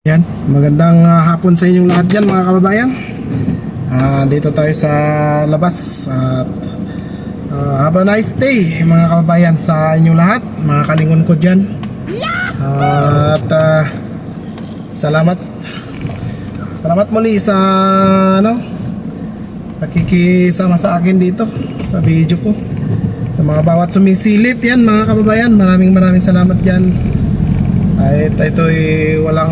Yan, magandang hapon sa inyong lahat dyan mga kababayan. Dito tayo sa labas at have a nice day mga kababayan sa inyong lahat, mga kalingon ko dyan. At salamat muli sa pakikisama sa akin dito sa video ko, sa mga bawat sumisilip yan mga kababayan. Maraming salamat dyan. Ay, ito'y walang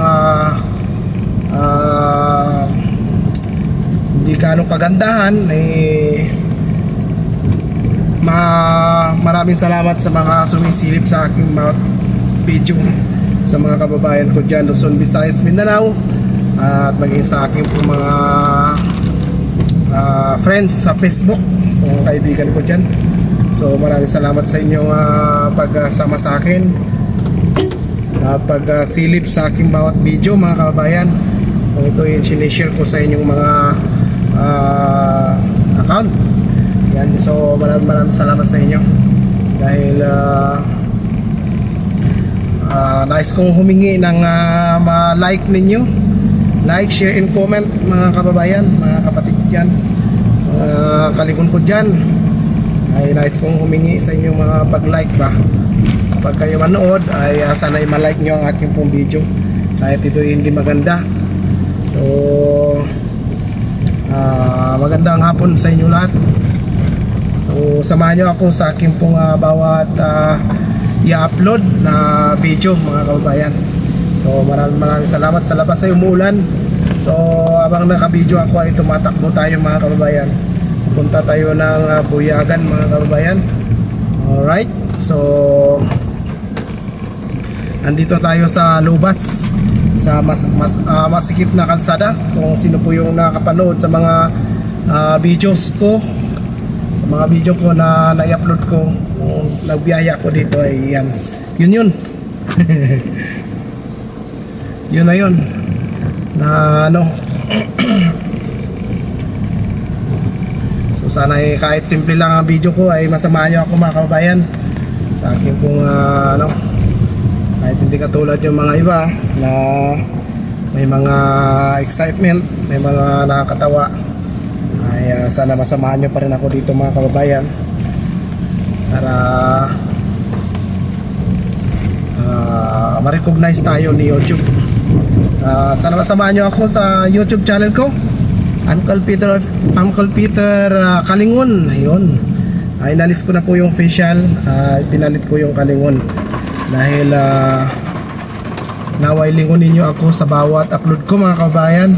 hindi ganong kagandahan. Maraming salamat sa mga sumisilip sa aking mga video, sa mga kababayan ko dyan Luzon, Visayas, Mindanao, at maging sa aking po mga friends sa Facebook, sa mga kaibigan ko dyan. So maraming salamat sa inyong pagsama sa akin at pagsilip sa aking bawat video mga kababayan. Kung ito yung sinishare ko sa inyong mga account yan. So maraming salamat sa inyo dahil nais kong humingi ng ma-like ninyo, like, share, and comment mga kababayan, mga kapatid dyan, mga kalingon ko dyan. Ay nais kong humingi sa inyo mga pag-like ba. Pag kayo manood ay sana i-like nyo ang aking pong video kahit ito hindi maganda. So magandang hapon sa inyo lahat. So samahan nyo ako sa aking pong bawat i-upload na video mga kababayan. So maraming salamat. Sa labas ay umuulan, so habang naka-video ako ay tumatakbo tayo mga kababayan. Punta tayo ng Buyagan mga kababayan. Alright, so andito tayo sa Lubas, sa masikip na kalsada. Kung sino po yung nakapanood sa mga videos ko, sa mga video ko na na-upload ko nung nagbiyaya ko dito, ay yan, yun yun na yun na so sana kahit simple lang ang video ko ay masamahan nyo ako mga kababayan sa akin pong kahit hindi katulad yung mga iba na may mga excitement, may mga nakakatawa, ay sana masamahan nyo pa rin ako dito mga kababayan para ma-recognize tayo ni YouTube. Sana masamahan nyo ako sa YouTube channel ko, Uncle Peter Kalingon. Ayun, inalis ko na po yung facial, pinalit ko yung Kalingon dahil naway lingunin nyo ako sa bawat upload ko mga kabayan.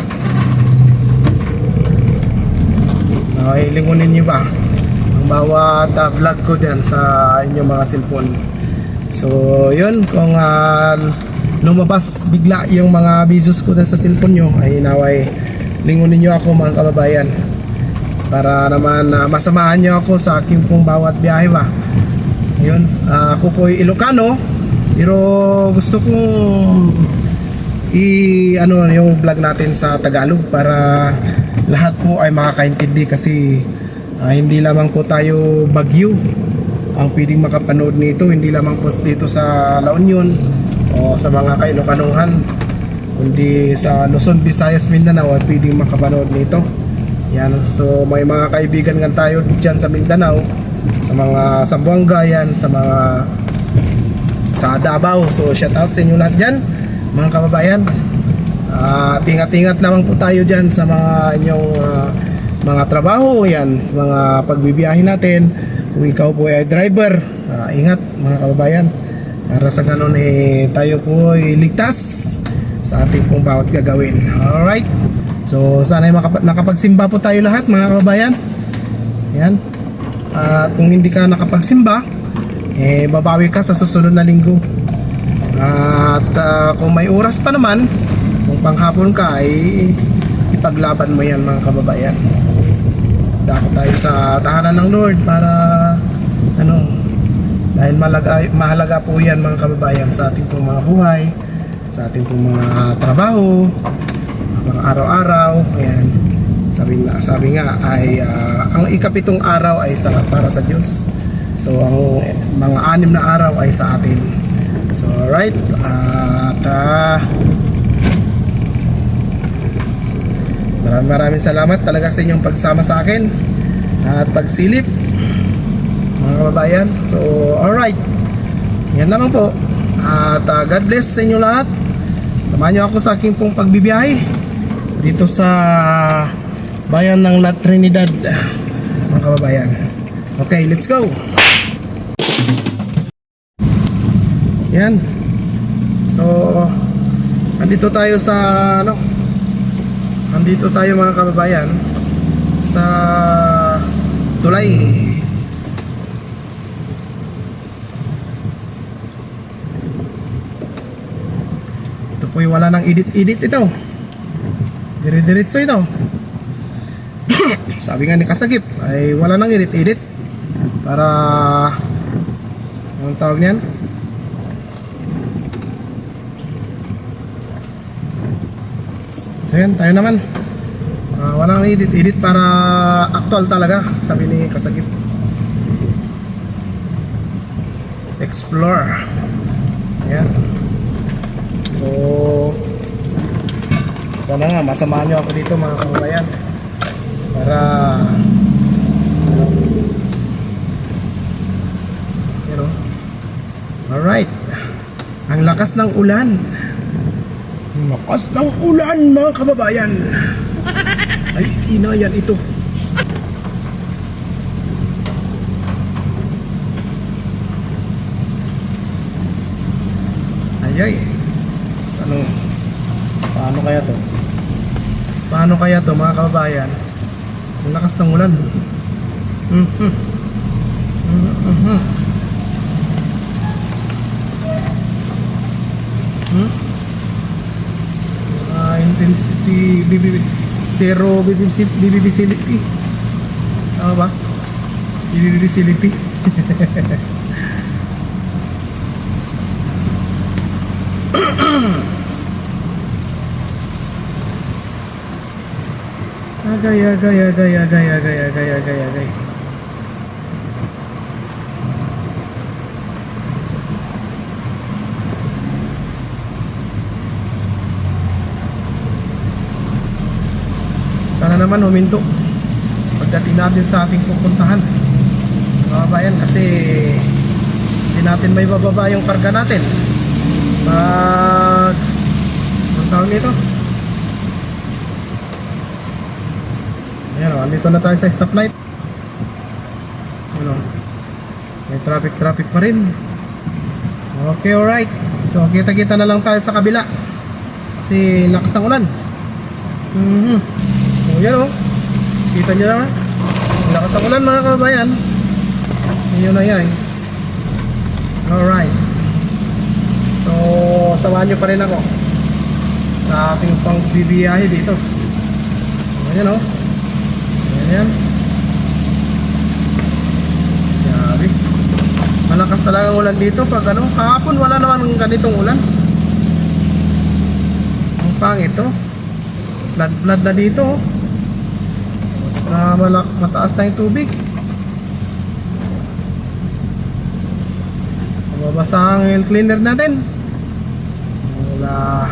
Naway lingunin nyo ba ang bawat vlog ko dyan sa inyong mga cellphone. So yun, kung lumabas bigla yung mga videos ko dyan sa cellphone nyo, ay naway lingunin nyo ako mga kababayan para naman masamahan nyo ako sa aking pong bawat biyahe ba. Ayun, ako po ay Ilocano, pero gusto kong yung vlog natin sa Tagalog para lahat po ay makakaintindi, kasi hindi lamang po tayo Baguio ang pwedeng makapanood nito, hindi lamang po dito sa La Union o sa mga Kailocanuhan, kundi sa Luzon, Visayas, Mindanao ay pwedeng makapanood nito. Yan, so may mga kaibigan nga tayo dyan sa Mindanao, sa mga Zamboanga yan, sa Davao. So shout out sa inyo lahat dyan mga kababayan. Ingat-ingat lamang po tayo dyan sa mga inyong mga trabaho yan, sa mga pagbibiyahe natin. Kung ikaw po ay driver, ingat mga kababayan, para sa ganun tayo po ay ligtas sa ating pong bawat gagawin. Alright, so sana nakapagsimba po tayo lahat mga kababayan. Yan, kung hindi ka nakapagsimba, babawi ka sa susunod na linggo. At kung may oras pa naman, kung panghapon ka, ay ipaglaban mo yan mga kababayan. Dako tayo sa tahanan ng Lord para dahil mahalaga po yan mga kababayan sa ating pong mga buhay, sa ating pong mga trabaho, mga araw-araw. Ayan, sabi nga ay ang ikapitong araw ay para sa Diyos. So ang mga 6 na araw ay sa atin. So alright, at Maraming salamat talaga sa inyong pagsama sa akin at pagsilip, mga kababayan. So alright, yan lamang po. At God bless sa inyo lahat. Samahan niyo ako sa aking pong pagbibiyahe dito sa bayan ng La Trinidad, mga kababayan. Okay, let's go. Yan. So andito tayo sa andito tayo mga kababayan sa tulay. Ito po yung wala nang edit ito. Dire-diretso ito. Sabi nga ni Kasagip ay wala nang edit para anong tawag niyan? So yan, tayo naman. Walang edit para actual talaga, sabi ni Kasagip. Explore. Ayan. So sana nga masamahan nyo ako dito mga kababayan para you know. Alright. Ang lakas ng ulan. Lakas ng ulan mga kababayan. Ay inayan ito. Ayay. Ano? Paano kaya to? Paano kaya to mga kababayan? Ang lakas ng ulan. Intensity zero visibility. Tama ba? Visibility. Agay. Sana naman huminto pagdating natin sa ating pupuntahan, mga kabayan, kasi hindi natin may bababa yung karga natin pag ang tawag nito. Ayan o, andito na tayo sa stoplight. Ano, may traffic pa rin. Okay, alright. So kita-kita na lang tayo sa kabila kasi lakas ng ulan. So yan o, kita nyo naman, lakas ng ulan mga kababayan. Yun na yan. Alright. So samahan nyo pa rin ako sa ating pangbibiyahe dito. Ayan o, ayan. Grabe, malakas talaga ang ulan dito. Pag ano, kahapon wala naman ganitong ulan. Ang pangit to, flood na dito. Mas mataas na yung tubig. Mababasa ang air cleaner natin. Wala.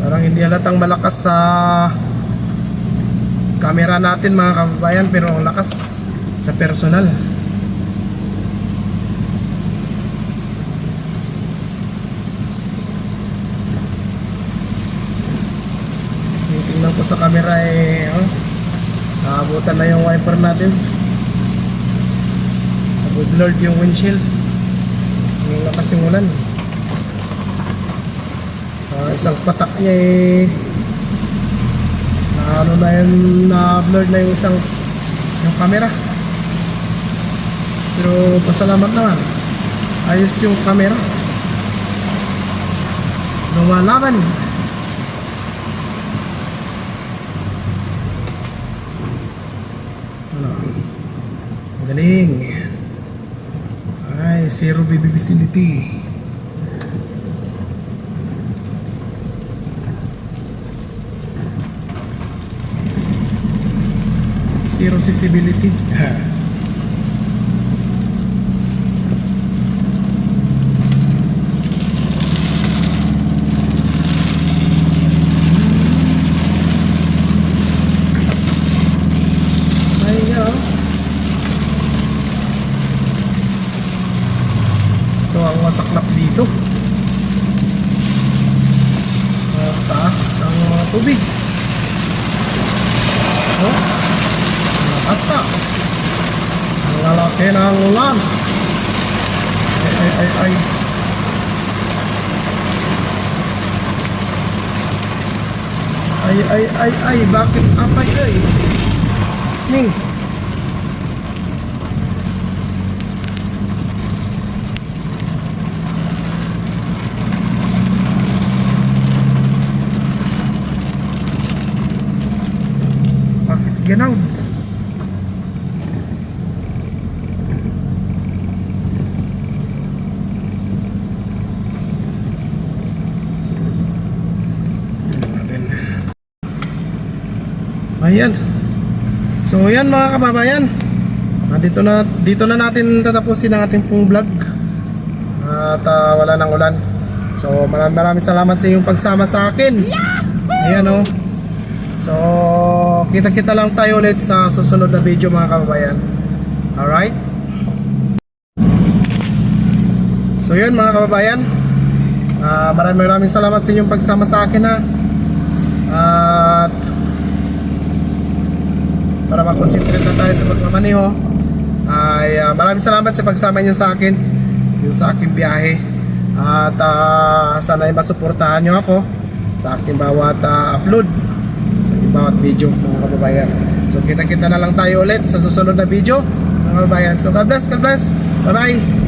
Parang hindi halatang malakas sa camera natin mga kababayan, pero ang lakas sa personal. Tingnan ko sa camera naabutan na yung wiper natin. Nag-blurred yung windshield kasi lakas yung ulan. Isang patak niya na-blurred na yung isang yung camera. Pero pasalamat naman, ayos yung camera, lumalaban. Galing. Ay, zero visibility. Zero visibility. Ito ang masaklap dito. Taas ang tubig. Oh, basta. Ang lalaki ng ulan. Ay. Ay, bakit apay ay? Ning. Ganaw. Ayan. So yan mga kababayan. Dito na natin tatapusin ang ating pong vlog. At wala nang ulan. So maraming salamat sa iyong pagsama sa akin. Ayan oh. So, kita-kita lang tayo ulit sa susunod na video mga kababayan. Alright? So yun mga kababayan, maraming salamat sa inyong pagsama sa akin ha. At para mag-concentrate na tayo sa pagmamaneho, ay maraming salamat sa pagsama niyo sa akin, yung sa aking biyahe. At sana ay masuportahan nyo ako sa aking bawat upload, bawat video mga kababayan. So kita-kita na lang tayo ulit sa susunod na video mga kababayan. So God bless, bye bye.